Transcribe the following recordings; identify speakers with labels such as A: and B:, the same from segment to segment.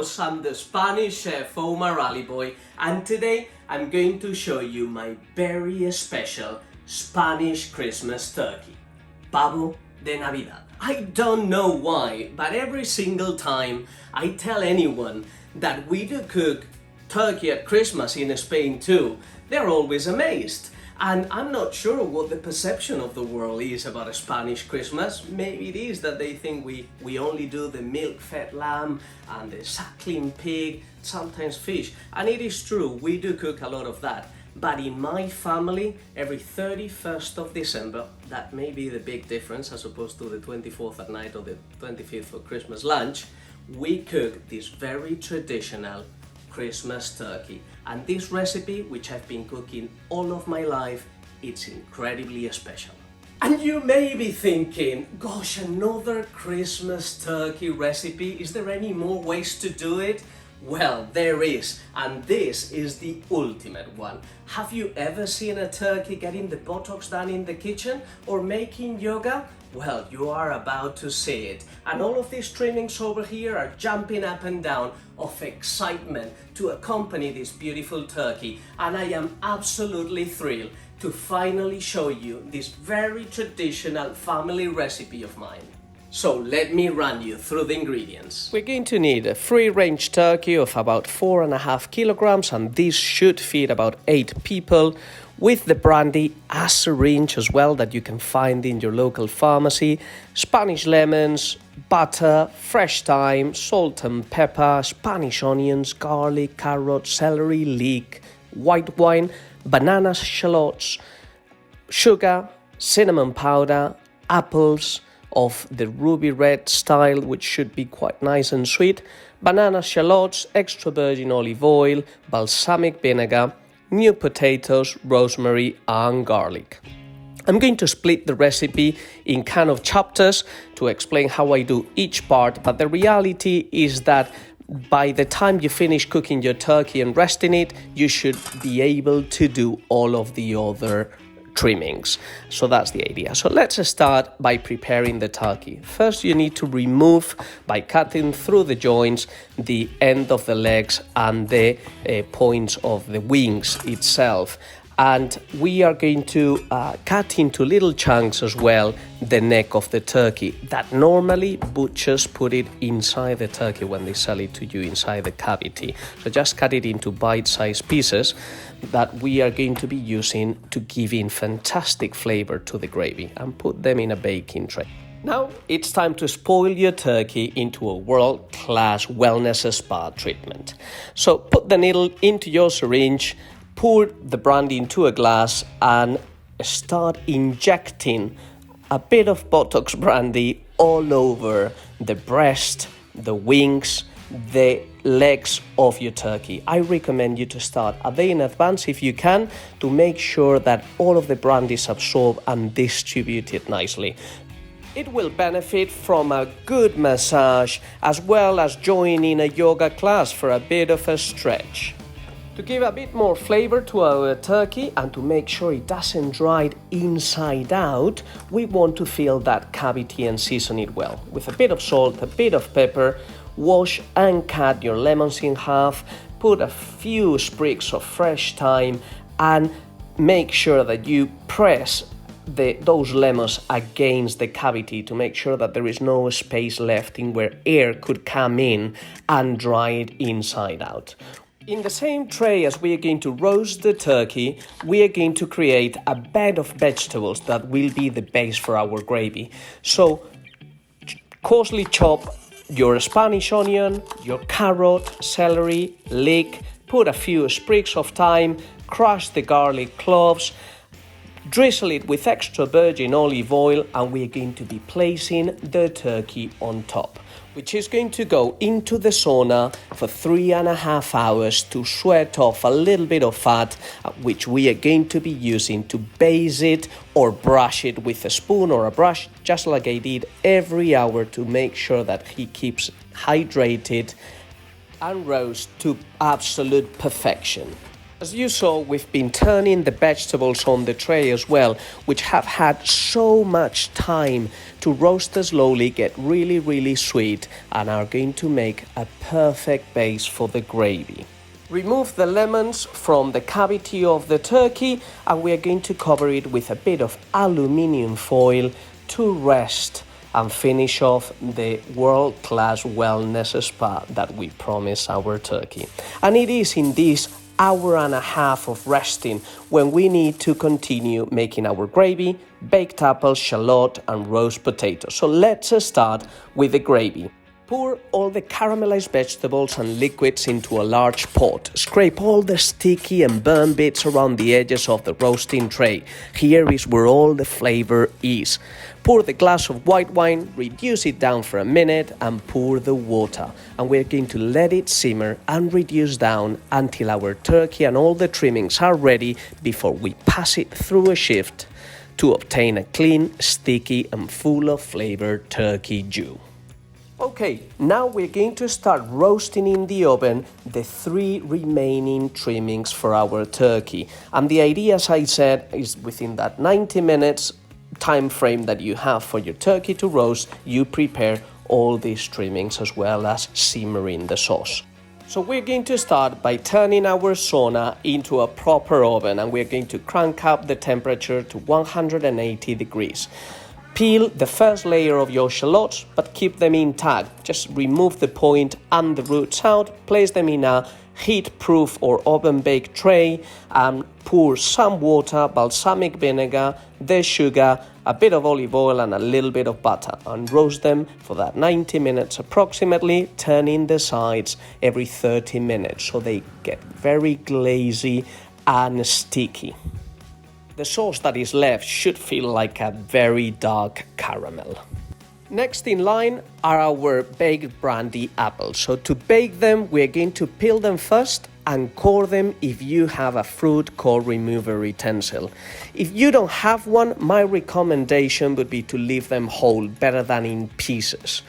A: amigos, I'm the Spanish chef Omar Allibhoy, and today I'm going to show you my very special Spanish Christmas turkey, pavo de Navidad. I don't know why, but every single time I tell anyone that we do cook turkey at Christmas in Spain too, they're always amazed. And I'm not sure what the perception of the world is about a Spanish Christmas. Maybe it is that they think we only do the milk-fed lamb and the suckling pig, sometimes fish. And it is true, we do cook a lot of that. But in my family, every 31st of December, that may be the big difference as opposed to the 24th at night or the 25th for Christmas lunch, we cook this very traditional Christmas turkey. And this recipe, which I've been cooking all of my life, it's incredibly special. And you may be thinking, gosh, another Christmas turkey recipe? Is there any more ways to do it? Well, there is, and this is the ultimate one. Have you ever seen a turkey getting the Botox done in the kitchen or making yoga? Well, you are about to see it. And all of these trimmings over here are jumping up and down of excitement to accompany this beautiful turkey. And I am absolutely thrilled to finally show you this very traditional family recipe of mine. So let me run you through the ingredients. We're going to need a free-range turkey of about 4.5 kilograms, and this should feed about 8 people, with the brandy, a syringe as well that you can find in your local pharmacy, Spanish lemons, butter, fresh thyme, salt and pepper, Spanish onions, garlic, carrot, celery, leek, white wine, bananas, shallots, sugar, cinnamon powder, apples of the ruby red style, which should be quite nice and sweet, banana shallots, extra virgin olive oil, balsamic vinegar, new potatoes, rosemary and garlic. I'm going to split the recipe in kind of chapters to explain how I do each part, but the reality is that by the time you finish cooking your turkey and resting it, you should be able to do all of the other trimmings. So that's the idea. So let's start by preparing the turkey. First, you need to remove, by cutting through the joints, the end of the legs and the points of the wings itself. And we are going to cut into little chunks as well the neck of the turkey that normally butchers put it inside the turkey when they sell it to you inside the cavity. So just cut it into bite-sized pieces that we are going to be using to give in fantastic flavor to the gravy, and put them in a baking tray. Now it's time to spoil your turkey into a world-class wellness spa treatment. So put the needle into your syringe, pour the brandy into a glass and start injecting a bit of Botox brandy all over the breast, the wings, the legs of your turkey. I recommend you to start a day in advance if you can, to make sure that all of the brandy is absorbed and distributed nicely. It will benefit from a good massage as well as joining a yoga class for a bit of a stretch. To give a bit more flavor to our turkey and to make sure it doesn't dry inside out, we want to fill that cavity and season it well. With a bit of salt, a bit of pepper, wash and cut your lemons in half, put a few sprigs of fresh thyme and make sure that you press those lemons against the cavity to make sure that there is no space left in where air could come in and dry it inside out. In the same tray as we are going to roast the turkey, we are going to create a bed of vegetables that will be the base for our gravy. So coarsely chop your Spanish onion, your carrot, celery, leek, put a few sprigs of thyme, crush the garlic cloves, drizzle it with extra virgin olive oil, and we're going to be placing the turkey on top, which is going to go into the sauna for 3.5 hours to sweat off a little bit of fat, which we are going to be using to base it or brush it with a spoon or a brush, just like I did every hour, to make sure that he keeps hydrated and roast to absolute perfection. As you saw, we've been turning the vegetables on the tray as well, which have had so much time to roast slowly, get really sweet, and are going to make a perfect base for the gravy. Remove the lemons from the cavity of the turkey, and we are going to cover it with a bit of aluminium foil to rest and finish off the world-class wellness spa that we promise our turkey. And it is in this hour and a half of resting when we need to continue making our gravy, baked apples, shallot and roast potatoes. So let's start with the gravy. Pour all the caramelized vegetables and liquids into a large pot. Scrape all the sticky and burn bits around the edges of the roasting tray. Here is where all the flavor is. Pour the glass of white wine, reduce it down for a minute and pour the water. And we're going to let it simmer and reduce down until our turkey and all the trimmings are ready before we pass it through a sieve to obtain a clean, sticky and full of flavor turkey stew. Okay, now we're going to start roasting in the oven the 3 remaining trimmings for our turkey. And the idea, as I said, is within that 90 minutes time frame that you have for your turkey to roast, you prepare all these trimmings as well as simmering the sauce. So we're going to start by turning our sauna into a proper oven, and we're going to crank up the temperature to 180 degrees. Peel the first layer of your shallots, but keep them intact. Just remove the point and the roots out, place them in a heat-proof or oven-baked tray, and pour some water, balsamic vinegar, the sugar, a bit of olive oil and a little bit of butter, and roast them for that 90 minutes approximately, turning the sides every 30 minutes so they get very glazy and sticky. The sauce that is left should feel like a very dark caramel. Next in line are our baked brandy apples. So to bake them, we're going to peel them first and core them if you have a fruit core remover utensil. If you don't have one, my recommendation would be to leave them whole, better than in pieces.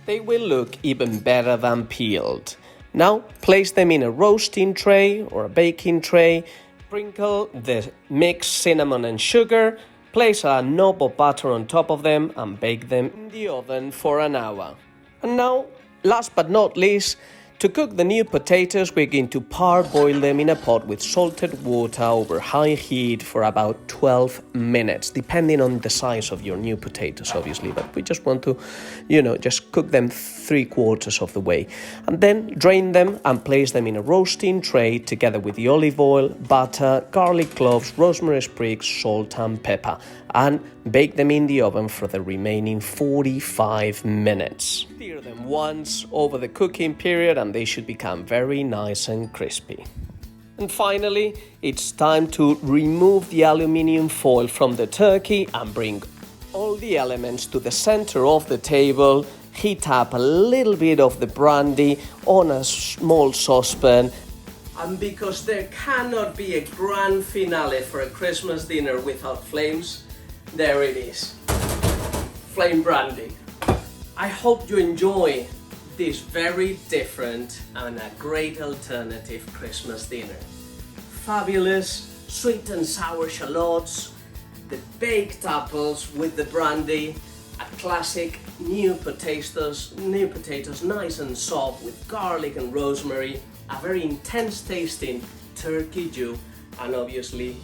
A: They will look even better than peeled. Now place them in a roasting tray or a baking tray. Sprinkle the mixed cinnamon and sugar, place a knob of butter on top of them and bake them in the oven for an hour. And now, last but not least, to cook the new potatoes, we're going to parboil them in a pot with salted water over high heat for about 12 minutes, depending on the size of your new potatoes, obviously. But we just want to, just cook them 3/4 of the way. And then drain them and place them in a roasting tray together with the olive oil, butter, garlic cloves, rosemary sprigs, salt and pepper. And bake them in the oven for the remaining 45 minutes. Stir them once over the cooking period and they should become very nice and crispy. And finally, it's time to remove the aluminium foil from the turkey and bring all the elements to the center of the table. Heat up a little bit of the brandy on a small saucepan. And because there cannot be a grand finale for a Christmas dinner without flames, there it is. Flame brandy. I hope you enjoy this very different and a great alternative Christmas dinner. Fabulous sweet and sour shallots, the baked apples with the brandy, a classic new potatoes nice and soft with garlic and rosemary, a very intense tasting turkey stew, and obviously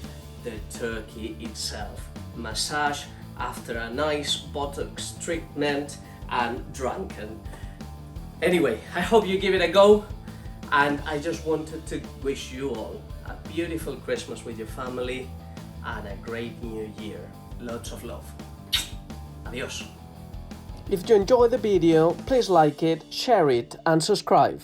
A: the turkey itself. Massage after a nice Botox treatment and drunken. Anyway, I hope you give it a go, and I just wanted to wish you all a beautiful Christmas with your family and a great new year. Lots of love. Adios. If you enjoyed the video, please like it, share it and subscribe.